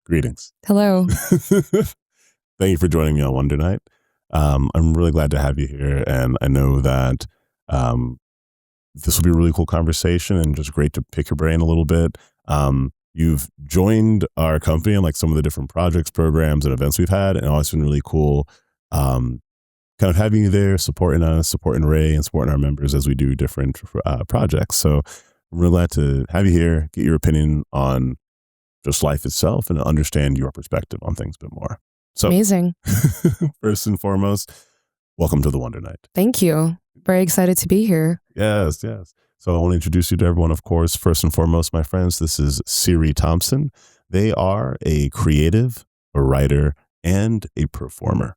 Greetings. Hello. Thank you for joining me on Wonder Night. I'm really glad to have you here, and I know that um, this will be a really cool conversation and just great to pick your brain a little bit. You've joined our company and like some of the different projects, programs, and events we've had, and it's always been really cool kind of having you there, supporting us, supporting Ray, and supporting our members as we do different projects. So I'm really glad to have you here, get your opinion on just life itself, and understand your perspective on things a bit more. So, Amazing. first and foremost, welcome to the Wonder Night. Thank you. Very excited to be here. Yes. So I want to introduce you to everyone, of course. First and foremost, my friends, this is Syri Thompson. They are a creative, a writer, and a performer.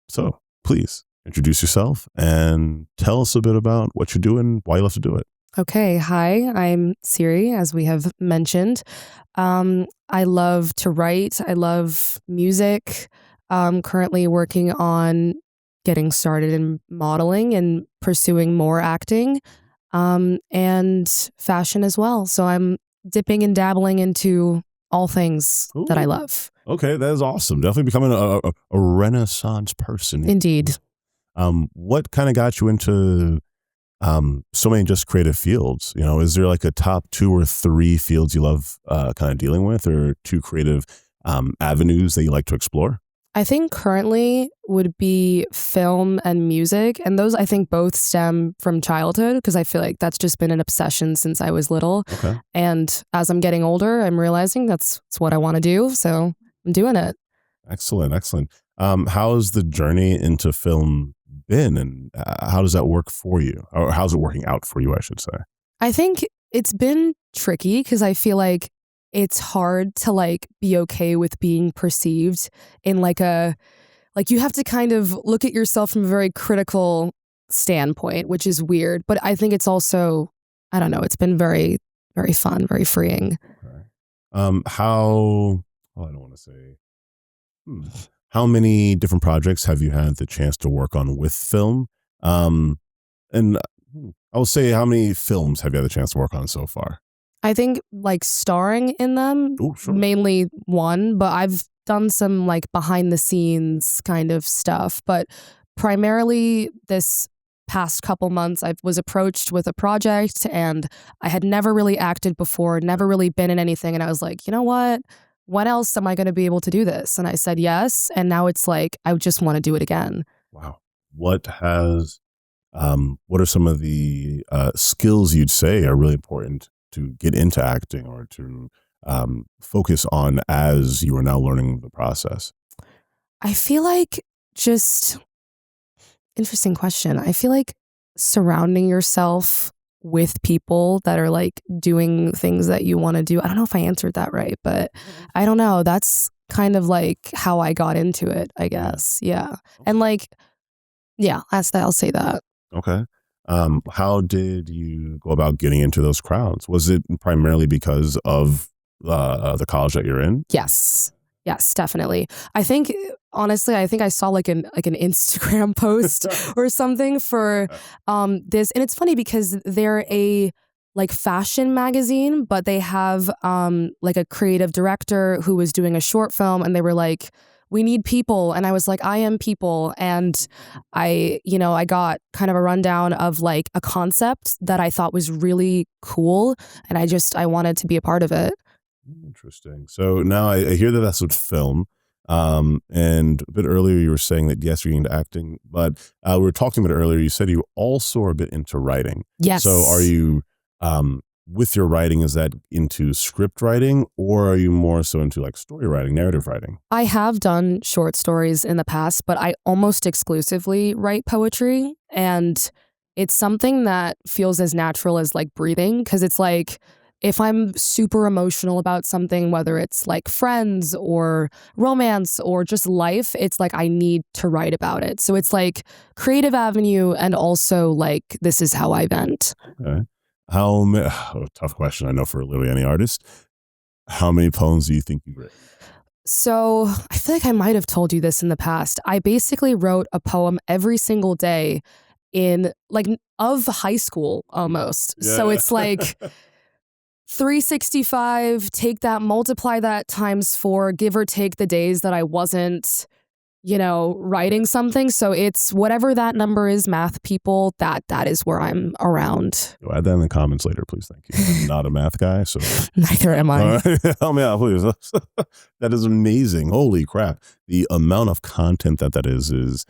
So please introduce yourself and tell us a bit about what you're doing, why you love to do it. Okay. Hi, I'm Syri, as we have mentioned. I love to write. I love music. Currently working on getting started in modeling and pursuing more acting, and fashion as well. So I'm dipping and dabbling into all things that I love. Okay, that is awesome. Definitely becoming a Renaissance person. Indeed. What kind of got you into so many just creative fields? You know, is there like a top 2 or 3 fields you love kind of dealing with, or 2 creative avenues that you like to explore? I think currently would be film and music. And those, I think, both stem from childhood, because I feel like that's just been an obsession since I was little. Okay. And as I'm getting older, I'm realizing that's what I want to do. So I'm doing it. Excellent. How's the journey into film been, and how does that work for you? Or how's it working out for you, I should say? I think it's been tricky because I feel like it's hard to like be okay with being perceived in like you have to kind of look at yourself from a very critical standpoint, which is weird. But I think it's also, I don't know, it's been very, very fun, very freeing. Okay. I don't want to say, how many different projects have you had the chance to work on with film? And I'll say, how many films have you had the chance to work on so far? I think like starring in them, Sure. mainly one, but I've done some like behind the scenes kind of stuff. But primarily this past couple months, I was approached with a project and I had never really acted before, never really been in anything. And I was like, you know what? When else am I going to be able to do this? And I said yes. And now it's like, I just want to do it again. Wow. What are some of the skills you'd say are really important to get into acting, or to focus on as you are now learning the process? I feel like interesting question. I feel like surrounding yourself with people that are like doing things that you want to do. I don't know if I answered that right, but I don't know. That's kind of like how I got into it, I guess. Yeah. And like, yeah, I'll say that. Okay. How did you go about getting into those crowds? Was it primarily because of the college that you're in? Yes, definitely. I think, honestly, I saw like an Instagram post or something for this, and it's funny because they're a like fashion magazine, but they have like a creative director who was doing a short film, and they were like, we need people. And I was like, I am people. And I got kind of a rundown of like a concept that I thought was really cool. And I wanted to be a part of it. Interesting. So now I hear that that's with film. And a bit earlier you were saying that, yes, you're into acting, but we were talking about it earlier. You said you also are a bit into writing. Yes. So are you, with your writing, is that into script writing, or are you more so into like story writing, narrative writing? I have done short stories in the past, but I almost exclusively write poetry. And it's something that feels as natural as like breathing, because it's like, if I'm super emotional about something, whether it's like friends or romance or just life, it's like I need to write about it. So it's like creative avenue, and also like this is how I vent. Okay. Tough question, I know, for literally any artist. How many poems do you think you've written? So I feel like I might have told you this in the past. I basically wrote a poem every single day of high school almost. Yeah. So it's like 365, take that, multiply that times 4, give or take the days that I wasn't, writing something. So it's whatever that number is, math people, that is where I'm around. Go add that in the comments later, please. Thank you. I'm not a math guy, so Neither am I. help me out, please. That is amazing. Holy crap. The amount of content that is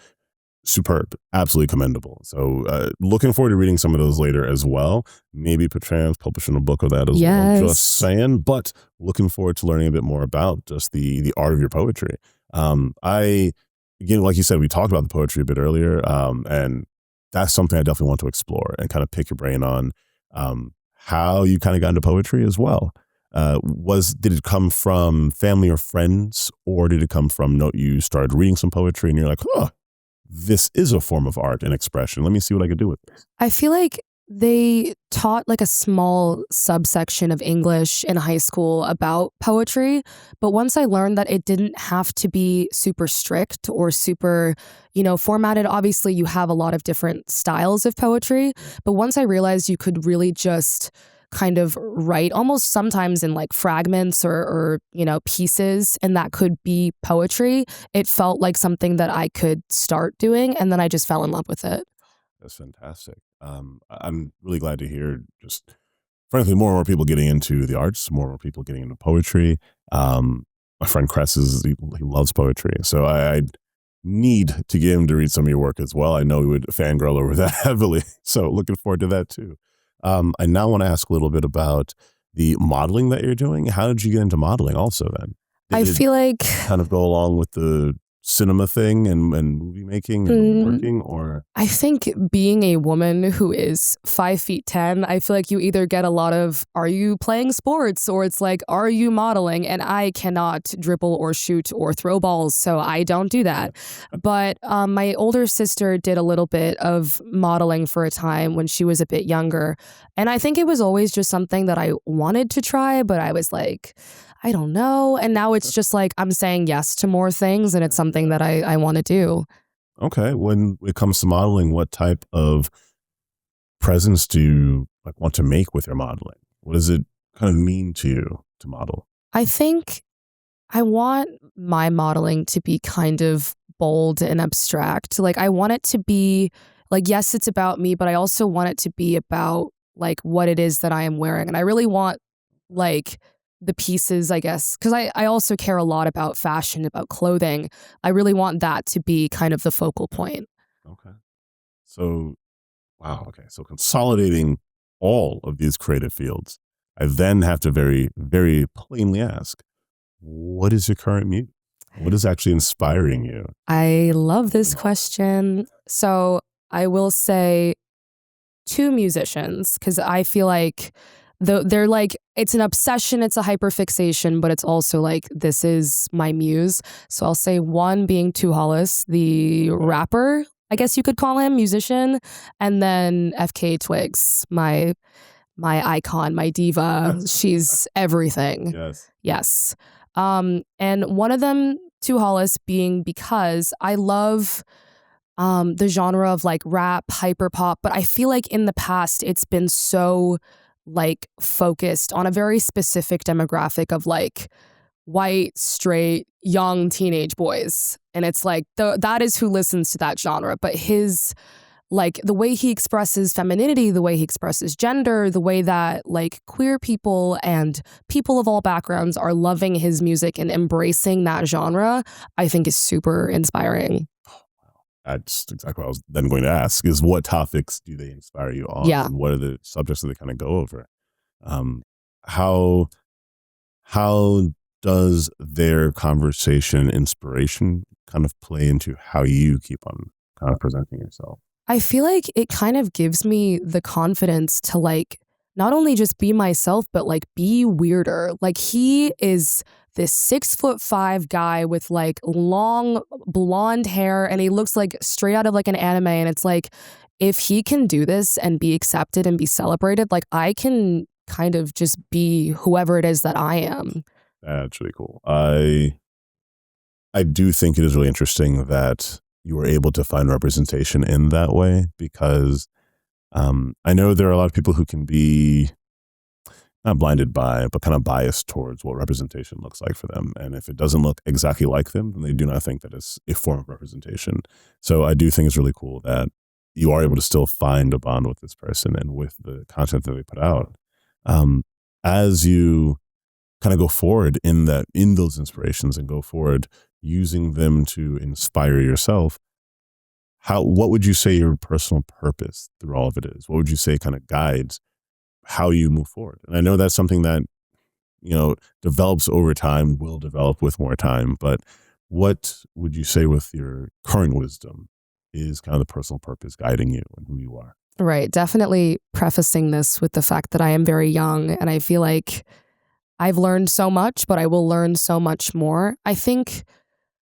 superb, absolutely commendable. So looking forward to reading some of those later as well. Maybe perchance publishing a book of that as well. Just saying, but looking forward to learning a bit more about just the art of your poetry. Again, like you said, we talked about the poetry a bit earlier, and that's something I definitely want to explore and kind of pick your brain on how you kind of got into poetry as well. Did it come from family or friends, or did it come from you started reading some poetry and you're like, oh, this is a form of art and expression. Let me see what I could do with this. I feel like they taught like a small subsection of English in high school about poetry. But once I learned that it didn't have to be super strict or super, formatted, obviously you have a lot of different styles of poetry. But once I realized you could really just kind of write almost sometimes in like fragments or pieces, and that could be poetry, it felt like something that I could start doing, and then I just fell in love with it. That's fantastic. I'm really glad to hear just frankly more and more people getting into the arts, more and more people getting into poetry. My friend Cress he loves poetry, so I need to get him to read some of your work as well. I know he would fangirl over that heavily, so looking forward to that too. I now want to ask a little bit about the modeling that you're doing. How did you get into modeling also then? I feel like kind of go along with the cinema thing and movie making and working, or I think being a woman who is 5'10", I feel like you either get a lot of, are you playing sports, or it's like, are you modeling? And I cannot dribble or shoot or throw balls, so I don't do that. But my older sister did a little bit of modeling for a time when she was a bit younger. And I think it was always just something that I wanted to try, but I was like, I don't know. And now it's just like I'm saying yes to more things, and it's something that I want to do. Okay. When it comes to modeling, what type of presence do you want to make with your modeling? What does it kind of mean to you to model? I think I want my modeling to be kind of bold and abstract. Like I want it to be like, yes, it's about me, but I also want it to be about like what it is that I am wearing. And I really want like the pieces, I guess, because I also care a lot about fashion, about clothing. I really want that to be kind of the focal point. Okay. So, wow. Okay. So consolidating all of these creative fields, I then have to very, very plainly ask, what is your current muse? What is actually inspiring you? I love this question. So I will say 2 musicians, because I feel like they're like, it's an obsession, it's a hyperfixation, but it's also like, this is my muse. So I'll say one being Tu Hollis, the rapper, I guess you could call him, musician, and then FK Twigs, my icon, my diva. She's everything. Yes. And one of them, Tu Hollis, being because I love the genre of like rap, hyperpop, but I feel like in the past it's been so like focused on a very specific demographic of like white, straight, young teenage boys. And it's like that is who listens to that genre. But his like the way he expresses femininity, the way he expresses gender, the way that like queer people and people of all backgrounds are loving his music and embracing that genre, I think is super inspiring. That's exactly what I was then going to ask, is what topics do they inspire you on? Yeah. And what are the subjects that they kind of go over? How does their conversation inspiration kind of play into how you keep on kind of presenting yourself? I feel like it kind of gives me the confidence to like not only just be myself, but like be weirder. Like he is this 6'5" guy with like long blonde hair, and he looks like straight out of like an anime. And it's like, if he can do this and be accepted and be celebrated, like I can kind of just be whoever it is that I am. That's really cool. I do think it is really interesting that you were able to find representation in that way, because I know there are a lot of people who can be not blinded by, but kind of biased towards what representation looks like for them. And if it doesn't look exactly like them, then they do not think that it's a form of representation. So I do think it's really cool that you are able to still find a bond with this person and with the content that they put out. As you kind of go forward in those inspirations and go forward using them to inspire yourself, what would you say your personal purpose through all of it is? What would you say kind of guides how you move forward? And I know that's something that, develops over time, will develop with more time, but what would you say with your current wisdom is kind of the personal purpose guiding you and who you are? Right. Definitely prefacing this with the fact that I am very young and I feel like I've learned so much, but I will learn so much more. I think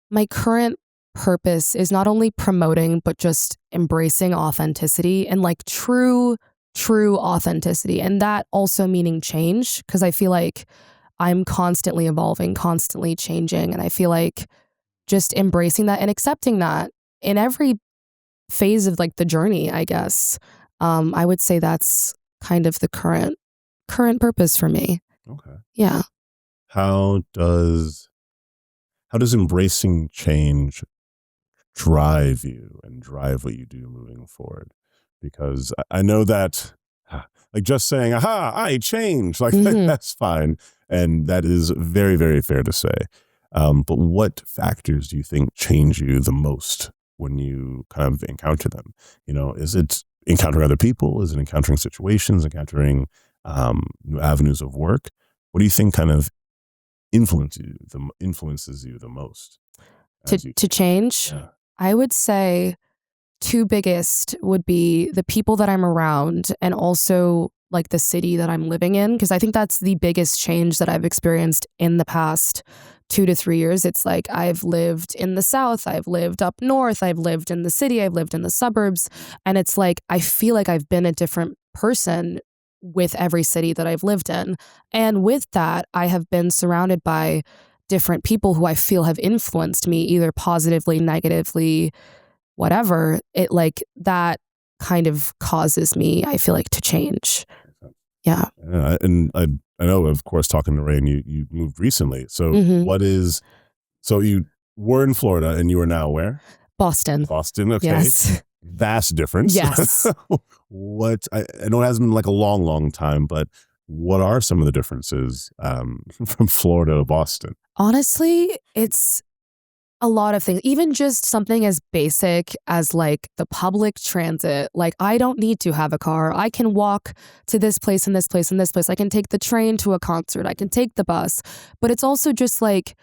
my current purpose is not only promoting, but just embracing authenticity and like true authenticity. And that also meaning change, because I feel like I'm constantly evolving, constantly changing. And I feel like just embracing that and accepting that in every phase of like the journey, I guess. I would say that's kind of the current purpose for me. Okay. Yeah. How does embracing change drive you and drive what you do moving forward? Because I know that, like, just saying, aha, I changed, like, Mhm. that's fine. And that is very, very fair to say. But what factors do you think change you the most when you kind of encounter them? Is it encountering other people? Is it encountering situations, encountering new avenues of work? What do you think kind of influences you the most as you To change, Yeah. I would say two biggest would be the people that I'm around and also like the city that I'm living in. Cause I think that's the biggest change that I've experienced in the past 2 to 3 years. It's like I've lived in the South, I've lived up north, I've lived in the city, I've lived in the suburbs. And it's like I feel like I've been a different person with every city that I've lived in. And with that, I have been surrounded by different people who I feel have influenced me either positively, negatively, whatever. It like that kind of causes me, I feel like, to change. Yeah. Yeah, and I know, of course, talking to Ray, and you moved recently. So Hmm. so you were in Florida and you are now where? Boston. Boston. Okay. Yes. Vast difference. Yes. I know it hasn't been like a long, long time, but what are some of the differences from Florida to Boston? Honestly, it's a lot of things, even just something as basic as like the public transit. Like, I don't need to have a car. I can walk to this place and this place and this place. I can take the train to a concert. I can take the bus. But it's also just like,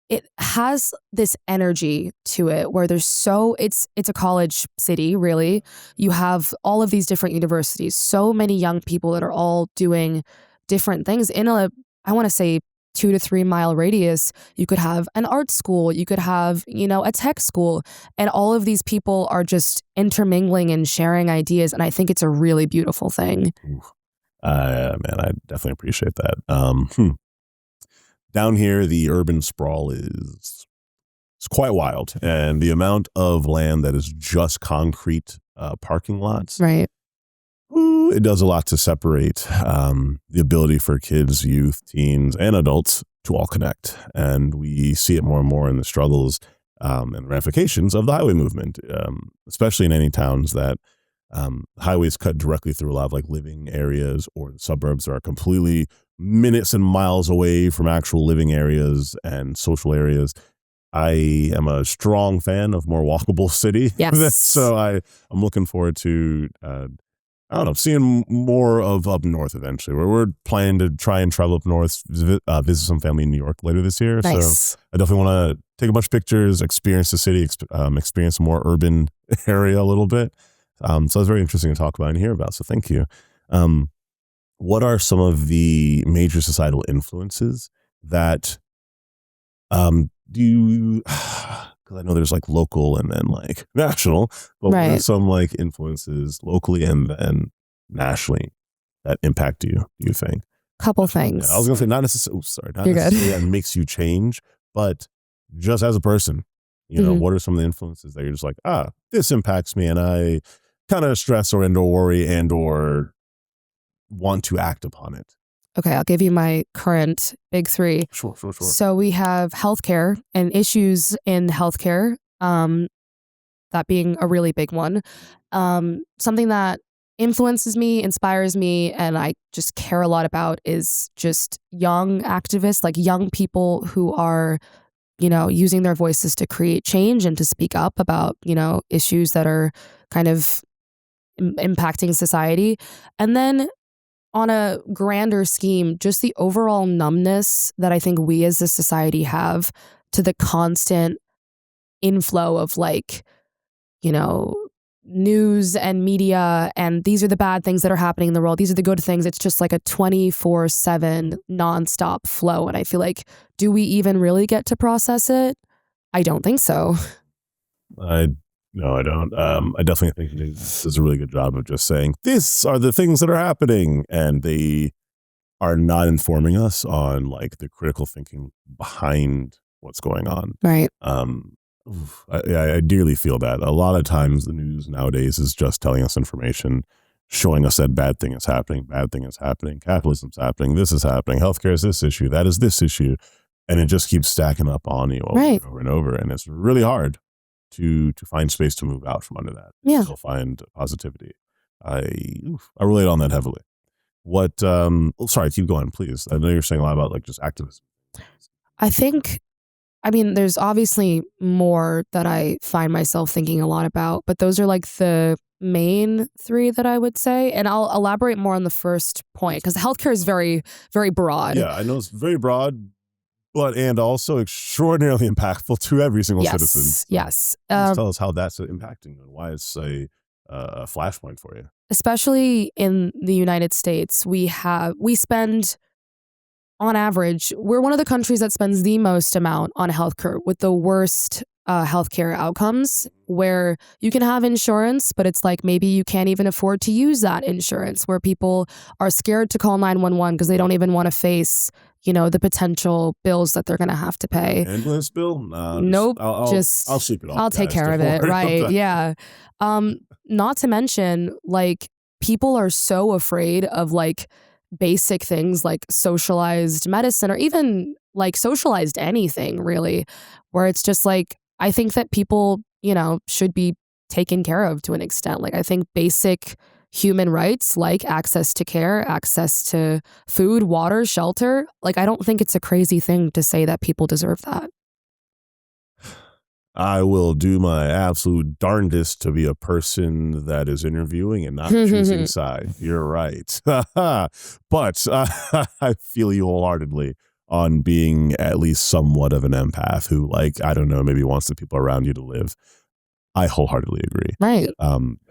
it has this energy to it where it's a college city, really. You have all of these different universities, so many young people that are all doing different things in I want to say 2 to 3 mile radius. You could have an art school, you could have, a tech school, and all of these people are just intermingling and sharing ideas. And I think it's a really beautiful thing. Oof. Man, I definitely appreciate that. Down here, the urban sprawl is it's quite wild, and the amount of land that is just concrete parking lots, Right. ooh, it does a lot to separate the ability for kids, youth, teens, and adults to all connect. And we see it more and more in the struggles and ramifications of the highway movement, especially in any towns that highways cut directly through a lot of like living areas, or the suburbs are completely minutes and miles away from actual living areas and social areas. I am a strong fan of more walkable city. Yes. So I'm looking forward to, I don't know, seeing more of up north eventually. We're planning to try and travel up north, visit some family in New York later this year. Nice. So I definitely want to take a bunch of pictures, experience the city, experience a more urban area a little bit. So it's very interesting to talk about and hear about. So thank you. What are some of the major societal influences that do you, because I know there's like local and then like national, but what are Right. some like influences locally and then nationally that impact you, do you think? Couple Yeah, things. I was gonna say not necessarily. Sorry, not You're good. necessarily that makes you change, but just as a person, Mhm. what are some of the influences that you're just like, this impacts me, and I kind of stress or worry and or want to act upon it. Okay, I'll give you my current big three. Sure. So we have healthcare and issues in healthcare, that being a really big one. Something that influences me, inspires me, and I just care a lot about is just young activists, like young people who are, using their voices to create change and to speak up about, issues that are kind of impacting society. And then on a grander scheme, just the overall numbness that I think we as a society have to the constant inflow of like, you know, news and media, and these are the bad things that are happening in the world. These are the good things. It's just like a 24/7 nonstop flow. And I feel like, do we even really get to process it? I don't think so. I No, I don't. I definitely think this does a really good job of just saying these are the things that are happening, and they are not informing us on like the critical thinking behind what's going on. Right. I dearly feel that a lot of times the news nowadays is just telling us information, showing us that bad thing is happening, capitalism's happening, this is happening, healthcare is this issue, that is this issue, and it just keeps stacking up on you over Right. and over and over, and it's really hard to find space to move out from under that. Yeah. Still find positivity. I relate on that heavily. What? Sorry, keep going, please. I know you're saying a lot about like just activism. I mean, there's obviously more that I find myself thinking a lot about, but those are like the main three that I would say. And I'll elaborate more on the first point because healthcare is very, very broad. Yeah, I know it's very broad, but and also extraordinarily impactful to every single citizen. So Yes. please tell us how that's impacting and why it's a flashpoint for you. Especially in the United States, we spend on average, we're one of the countries that spends the most amount on healthcare with the worst healthcare outcomes, where you can have insurance, but it's like maybe you can't even afford to use that insurance, where people are scared to call 911 because they don't even want to face, the potential bills that they're going to have to pay. Ambulance bill? Nah, Nope. I'll sleep it off. I'll take guys. care Don't of it. worry about Right. that. Yeah. Not to mention, like, people are so afraid of like basic things like socialized medicine or even like socialized anything really, where it's just like, I think that people, should be taken care of to an extent. Like, I think basic human rights like access to care, access to food, water, shelter, like, I don't think it's a crazy thing to say that people deserve that. I will do my absolute darndest to be a person that is interviewing and not choosing side. You're right. But I feel you wholeheartedly on being at least somewhat of an empath who, like, I don't know, maybe wants the people around you to live. I wholeheartedly agree. Right.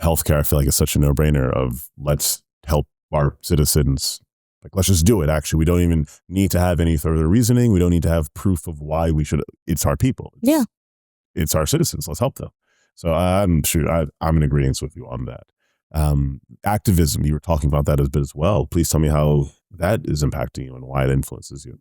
Healthcare, I feel like it's such a no-brainer of let's help our citizens. Like, let's just do it. Actually, we don't even need to have any further reasoning. We don't need to have proof of why we should. It's our people. Yeah. It's our citizens. Let's help them. So I'm in agreement with you on that. Activism, you were talking about that a bit as well. Please tell me how that is impacting you and why it influences you.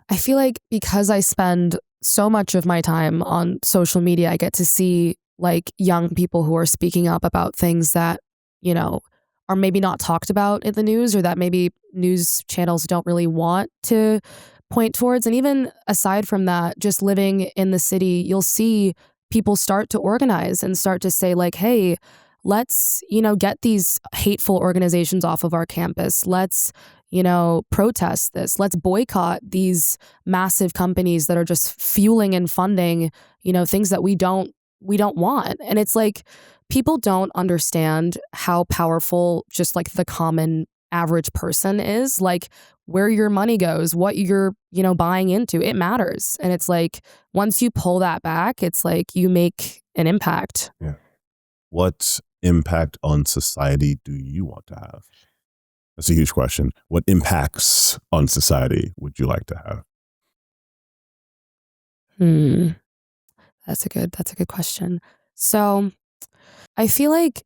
I feel like because I spend so much of my time on social media, I get to see like young people who are speaking up about things that, are maybe not talked about in the news or that maybe news channels don't really want to point towards. And even aside from that, just living in the city, you'll see people start to organize and start to say like, hey, let's, get these hateful organizations off of our campus. Let's, protest this. Let's boycott these massive companies that are just fueling and funding, things that we don't want. And it's like, people don't understand how powerful just like the common average person is. Like, where your money goes, what you're, buying into, it matters. And it's like, once you pull that back, it's like you make an impact. Yeah. What impact on society do you want to have? That's a huge question. What impacts on society would you like to have? That's a good question. So I feel like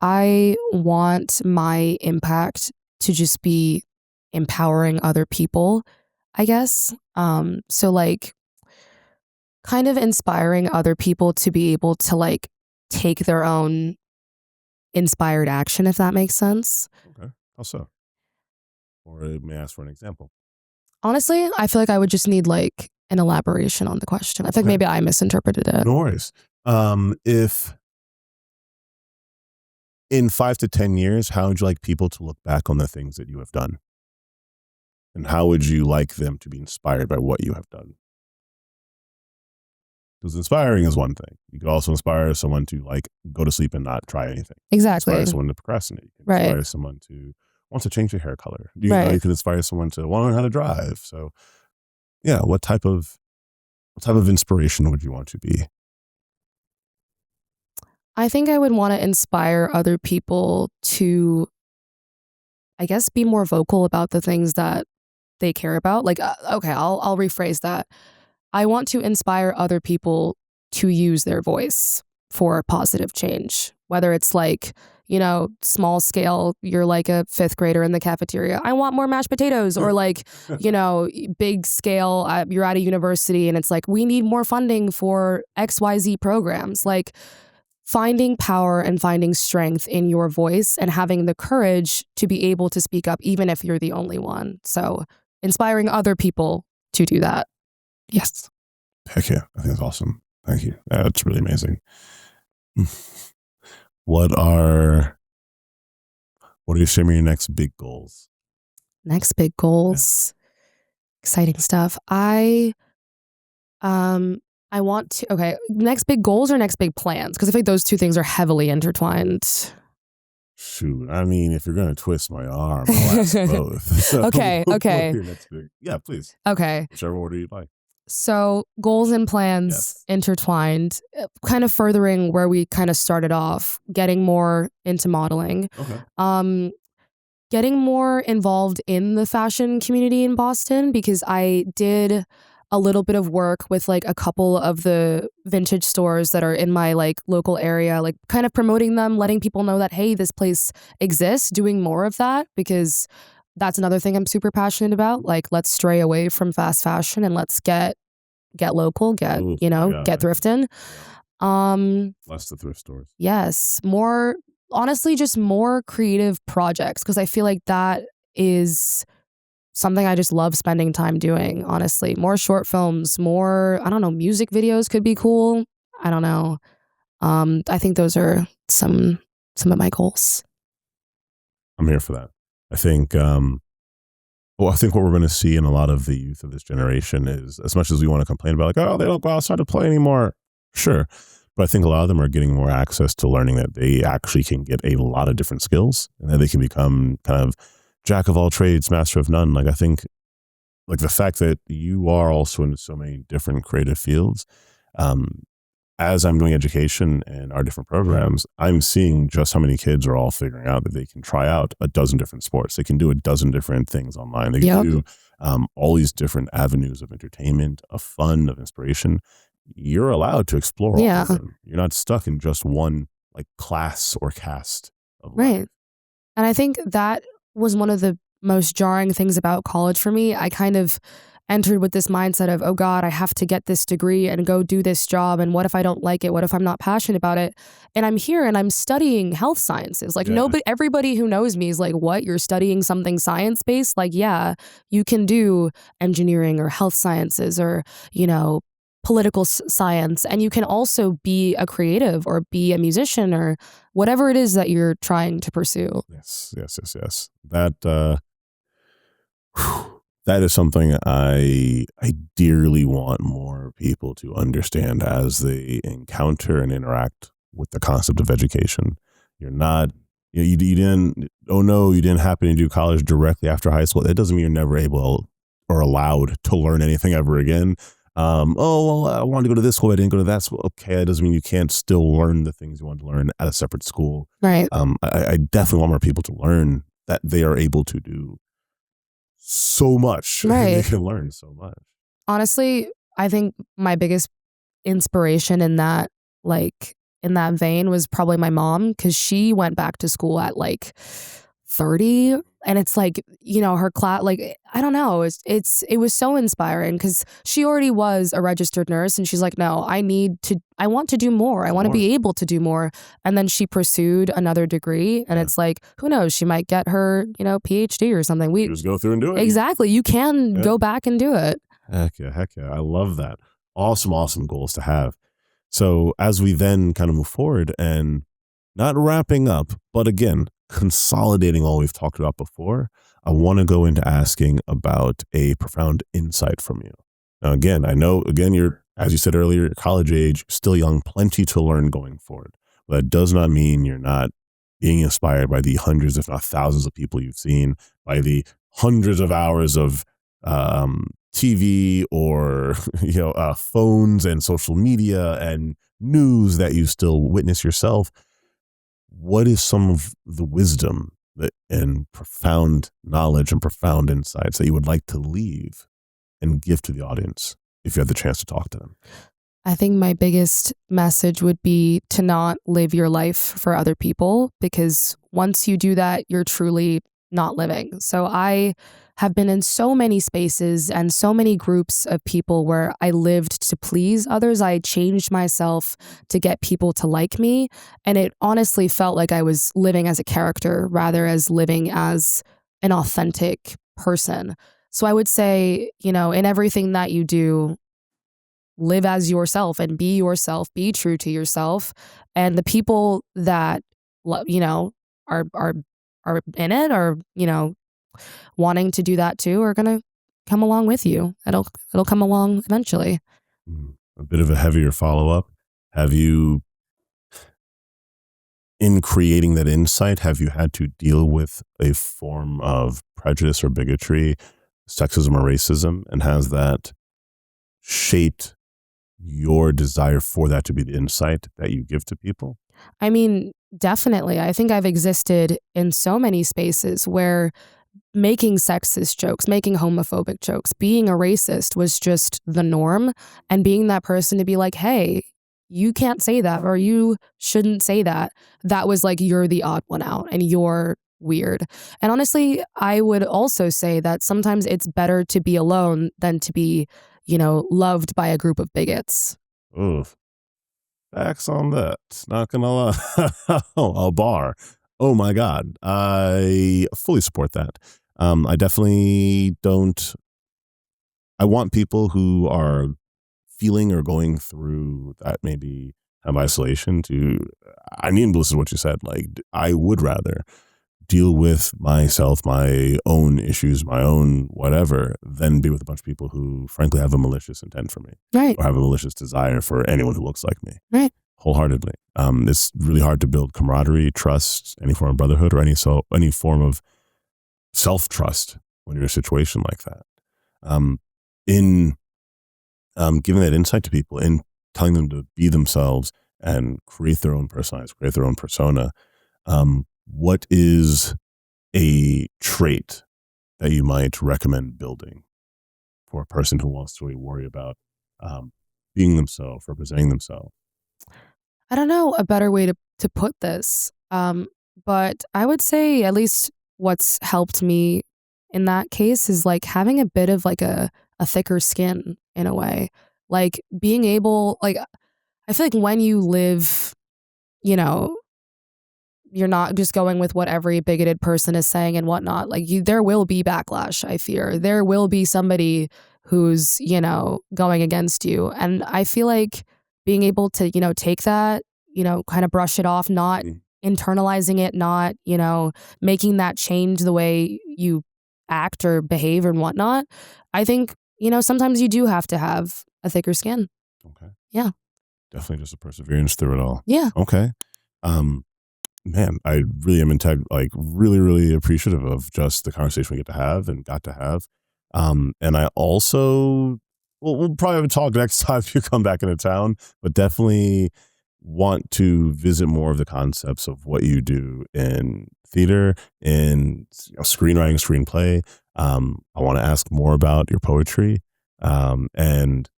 I want my impact to just be empowering other people, I guess. So like kind of inspiring other people to be able to like take their own inspired action, if that makes sense. Okay. How so? Or may I ask for an example? Honestly, I feel like I would just need like an elaboration on the question. I think Okay. maybe I misinterpreted it. No worries. If in 5 to 10 years, how would you like people to look back on the things that you have done? And how would you like them to be inspired by what you have done? Because inspiring is one thing. You could also inspire someone to like go to sleep and not try anything. Exactly. Inspire someone to procrastinate. You can Right. inspire someone to want to change their hair color. You Right. you can inspire someone to want to learn how to drive. So yeah, what type of inspiration would you want to be? I think I would want to inspire other people to, I guess, be more vocal about the things that they care about. Like, okay, I'll rephrase that. I want to inspire other people to use their voice for positive change, whether it's like, you know, small scale, you're like a fifth grader in the cafeteria, I want more mashed potatoes, or like, you know, big scale, you're at a university and it's like, we need more funding for XYZ programs. Like, finding power and finding strength in your voice and having the courage to be able to speak up, even if you're the only one. So, inspiring other people to do that. Yes. Heck yeah, I think that's awesome. Thank you. That's really amazing. What are some of your next big goals? Next big goals. Exciting stuff. I want to, okay, next big goals or next big plans? Because I think those two things are heavily intertwined. Shoot, I mean, if you're gonna twist my arm, I'll ask both. So, Okay. what are your next big? Yeah, please. Okay. Whichever order you'd like. So goals and plans intertwined, kind of furthering where we kind of started off, getting more into modeling. Okay. Getting more involved in the fashion community in Boston, because I did a little bit of work with like a couple of the vintage stores that are in my like local area, like kind of promoting them, letting people know that, hey, this place exists, doing more of that, because that's another thing I'm super passionate about. Like, let's stray away from fast fashion and let's get local, get thrifting. Less the thrift stores. Yes, more, honestly, just more creative projects, because I feel like that is something I just love spending time doing, honestly. More short films, more, I don't know, music videos could be cool. I don't know. I think those are some of my goals. I'm here for that. I think I think what we're going to see in a lot of the youth of this generation is, as much as we want to complain about like, oh, they don't go outside to play anymore. Sure. But I think a lot of them are getting more access to learning that they actually can get a lot of different skills and that they can become kind of jack of all trades, master of none. Like, I think like the fact that you are also in so many different creative fields, as I'm doing education and our different programs, I'm seeing just how many kids are all figuring out that they can try out a dozen different sports. They can do a dozen different things online. They can do all these different avenues of entertainment, of fun, of inspiration. You're allowed to explore all of them. You're not stuck in just one like class or cast of life. Right. And I think that was one of the most jarring things about college for me. I kind of entered with this mindset of, oh God, I have to get this degree and go do this job. And what if I don't like it? What if I'm not passionate about it? And I'm here and I'm studying health sciences. Like everybody who knows me is like, what? You're studying something science-based? Like, yeah, you can do engineering or health sciences or, you know, political science. And you can also be a creative or be a musician or whatever it is that you're trying to pursue. Yes. That is something I dearly want more people to understand as they encounter and interact with the concept of education. You're not, you didn't happen to do college directly after high school. That doesn't mean you're never able or allowed to learn anything ever again. I wanted to go to this school, I didn't go to that school. Okay, that doesn't mean you can't still learn the things you want to learn at a separate school. Right. I definitely want more people to learn that they are able to do so much. Right. They can learn so much. Honestly, I think my biggest inspiration in that vein was probably my mom, because she went back to school at like 30, and it's like, her class, like, I don't know, it was so inspiring because she already was a registered nurse, and she's like, no, I want to do more. I want to More. be able to do more. And then she pursued another degree, and Yeah. it's like, who knows, she might get her, PhD or something. You just go through and do it. Exactly. You can Yeah. go back and do it. Heck yeah. I love that. Awesome goals to have. So as we then kind of move forward and not wrapping up, but again, consolidating all we've talked about before, I want to go into asking about a profound insight from you. Now, again, I know, you're, as you said earlier, college age, still young, plenty to learn going forward. But that does not mean you're not being inspired by the hundreds, if not thousands of people you've seen, by the hundreds of hours of TV or phones and social media and news that you still witness yourself. What is some of the wisdom and profound knowledge and profound insights that you would like to leave and give to the audience if you had the chance to talk to them? I think my biggest message would be to not live your life for other people, because once you do that, you're truly not living. So I have been in so many spaces and so many groups of people where I lived to please others. I changed myself to get people to like me. And it honestly felt like I was living as a character rather as living as an authentic person. So I would say, in everything that you do, live as yourself, be true to yourself. And the people that, are in it, or, wanting to do that too, are going to come along with you. It'll come along eventually. A bit of a heavier follow-up. Have you, in creating that insight, have you had to deal with a form of prejudice or bigotry, sexism or racism? And has that shaped your desire for that to be the insight that you give to people? I mean, definitely. I think I've existed in so many spaces where making sexist jokes, making homophobic jokes, being a racist was just the norm. And being that person to be like, hey, you can't say that, or you shouldn't say that. That was like, you're the odd one out and you're weird. And honestly, I would also say that sometimes it's better to be alone than to be, loved by a group of bigots. Oof. Facts on that. Not gonna lie. A bar. Oh my God. I fully support that. I definitely don't. I want people who are feeling or going through that maybe have isolation to. I mean, this is what you said. Like, I would rather deal with myself, my own issues, my own whatever, than be with a bunch of people who frankly have a malicious intent for me. Right. Or have a malicious desire for anyone who looks like me. Right. Wholeheartedly. It's really hard to build camaraderie, trust, any form of brotherhood, or any form of self-trust when you're in a situation like that. In giving that insight to people, in telling them to be themselves and create their own personalities, create their own persona, what is a trait that you might recommend building for a person who wants to really worry about being themselves, representing themselves? I don't know a better way to put this. But I would say at least what's helped me in that case is like having a bit of like a thicker skin in a way. Like being able, like, I feel like when you live, you're not just going with what every bigoted person is saying and whatnot. Like there will be backlash, I fear. There will be somebody who's, going against you. And I feel like being able to, take that, kind of brush it off, not internalizing it, not, making that change the way you act or behave and whatnot. I think, sometimes you do have to have a thicker skin. Okay. Yeah. Definitely just a perseverance through it all. Yeah. Okay. Man, I really am really, really appreciative of just the conversation we get to have and got to have. And I also, we'll probably have a talk next time if you come back into town, but definitely want to visit more of the concepts of what you do in theater, in screenwriting, screenplay. I want to ask more about your poetry. And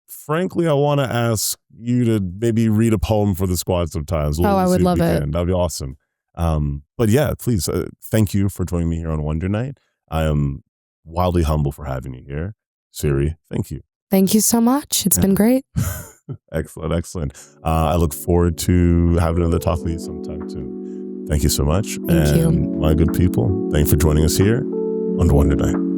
frankly, I want to ask you to maybe read a poem for the squad sometimes. I would love it. That'd be awesome. But yeah, please, thank you for joining me here on Wonder Night. I am wildly humble for having you here. Syri, thank you. Thank you so much. It's been great. Excellent, excellent. I look forward to having another talk with you sometime soon. Thank you so much. Thank you. My good people, thank you for joining us here on Wonder Night.